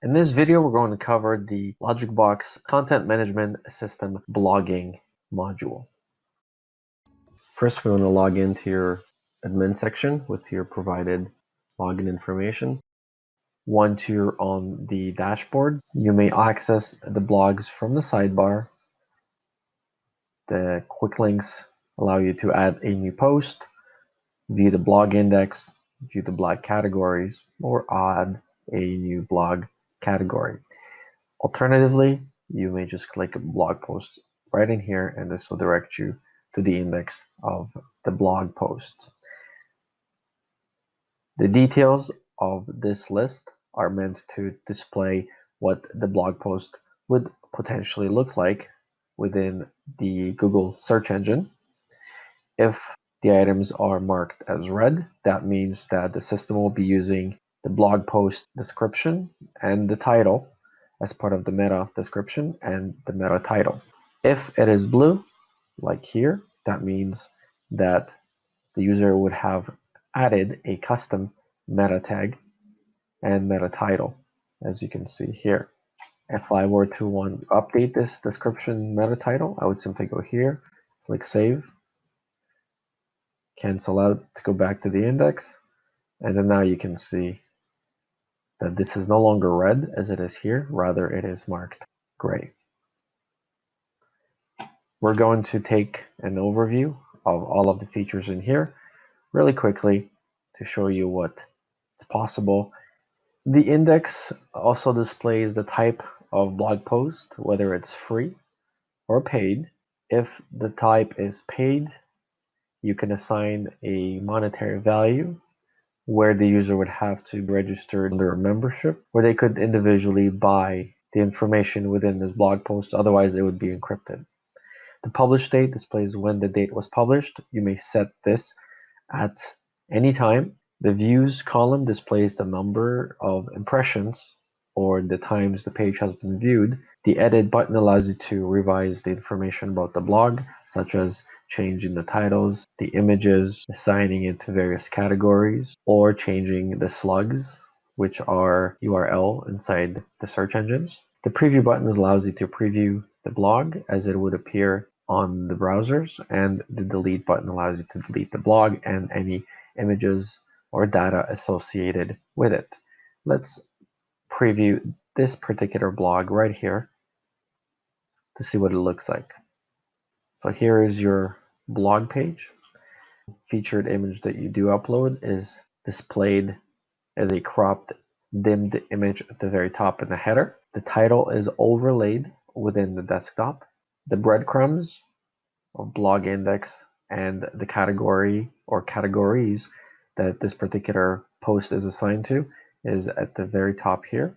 In this video, we're going to cover the LogicBox Content Management System blogging module. First, we want to log into your admin section with your provided login information. Once you're on the dashboard, you may access the blogs from the sidebar. The quick links allow you to add a new post, view the blog index, view the blog categories, or add a new blog category. Alternatively, you may just click blog post right in here, and this will direct you to the index of the blog post. The details of this list are meant to display what the blog post would potentially look like within the Google search engine. If the items are marked as red, that means that the system will be using the blog post description and the title as part of the meta description and the meta title. If it is blue, like here, that means that the user would have added a custom meta tag and meta title, as you can see here. If I were to want to update this description meta title, I would simply go here, click save, cancel out to go back to the index, and then now you can see that this is no longer red as it is here, rather it is marked gray. We're going to take an overview of all of the features in here really quickly to show you what's possible. The index also displays the type of blog post, whether it's free or paid. If the type is paid, you can assign a monetary value where the user would have to register under a membership, where they could individually buy the information within this blog post, otherwise it would be encrypted. The publish date displays when the date was published. You may set this at any time. The views column displays the number of impressions or the times the page has been viewed. The edit button allows you to revise the information about the blog, such as changing the titles, the images, assigning it to various categories, or changing the slugs, which are URL inside the search engines. The preview button allows you to preview the blog as it would appear on the browsers, and the delete button allows you to delete the blog and any images or data associated with it. Let's preview this particular blog right here to see what it looks like. So here is your blog page. Featured image that you do upload is displayed as a cropped, dimmed image at the very top in the header. The title is overlaid within the desktop. The breadcrumbs of blog index and the category or categories that this particular post is assigned to is at the very top here.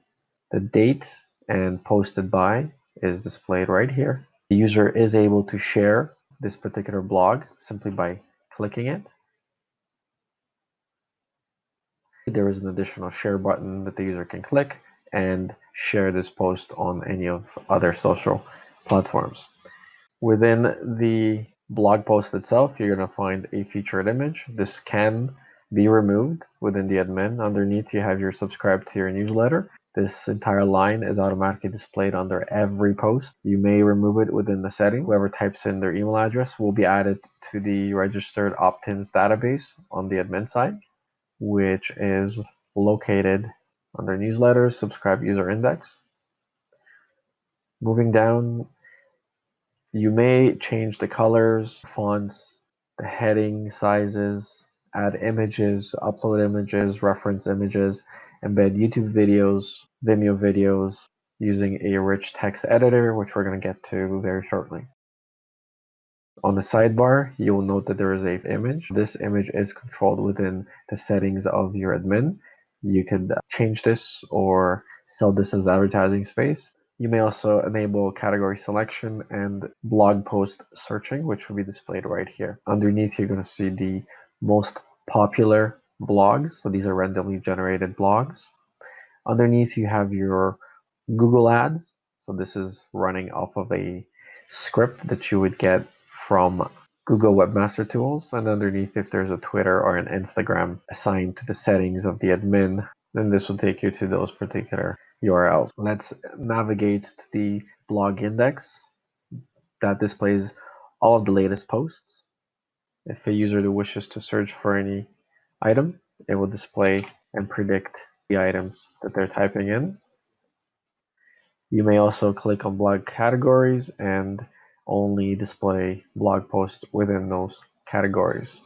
The date and posted by is displayed right here. The user is able to share this particular blog simply by clicking it. There is an additional share button that the user can click and share this post on any of other social platforms. Within the blog post itself, you're going to find a featured image. This can be removed within the admin. Underneath, you have your subscribe to your newsletter. This entire line is automatically displayed under every post. You may remove it within the settings. Whoever types in their email address will be added to the registered opt-ins database on the admin side, which is located under newsletters, subscribe user index. Moving down, you may change the colors, fonts, the heading sizes, add images, upload images, reference images, embed YouTube videos, Vimeo videos using a rich text editor, which we're going to get to very shortly. On the sidebar, you will note that there is an image. This image is controlled within the settings of your admin. You could change this or sell this as advertising space. You may also enable category selection and blog post searching, which will be displayed right here. Underneath, you're going to see the most popular blogs. So these are randomly generated blogs. Underneath, you have your Google Ads. So this is running off of a script that you would get from Google Webmaster Tools. And underneath, if there's a Twitter or an Instagram assigned to the settings of the admin, then this will take you to those particular URLs. Let's navigate to the blog index that displays all of the latest posts. If a user wishes to search for any item, it will display and predict the items that they're typing in. You may also click on blog categories and only display blog posts within those categories.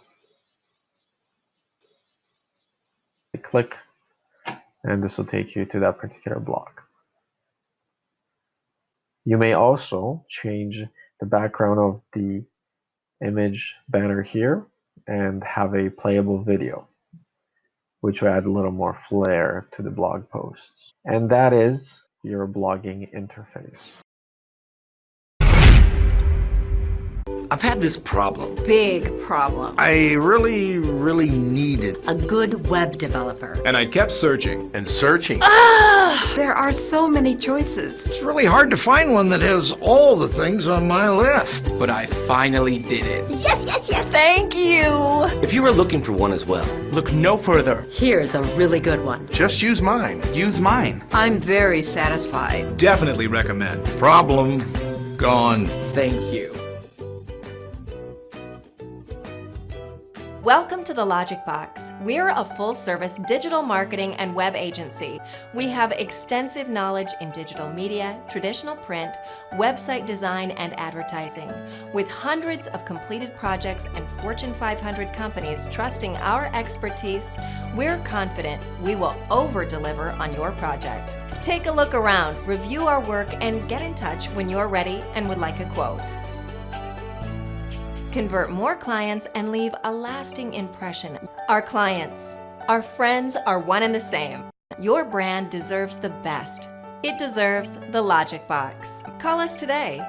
Click, and this will take you to that particular blog. You may also change the background of the image banner here and have a playable video, which will add a little more flair to the blog posts. And that is your blogging interface. I've had this problem. Big problem. I really needed A good web developer. And I kept searching and searching. There are so many choices. It's really hard to find one that has all the things on my list. But I finally did it. Yes, yes, yes. Thank you. If you were looking for one as well, look no further. Here's a really good one. Just use mine. Use mine. I'm very satisfied. Definitely recommend. Problem gone. Thank you. Welcome to TheLogicBox. We're a full-service digital marketing and web agency. We have extensive knowledge in digital media, traditional print, website design, and advertising. With hundreds of completed projects and Fortune 500 companies trusting our expertise, we're confident we will over-deliver on your project. Take a look around, review our work, and get in touch when you're ready and would like a quote. Convert more clients and leave a lasting impression. Our clients, our friends are one and the same. Your brand deserves the best. It deserves the LogicBox. Call us today.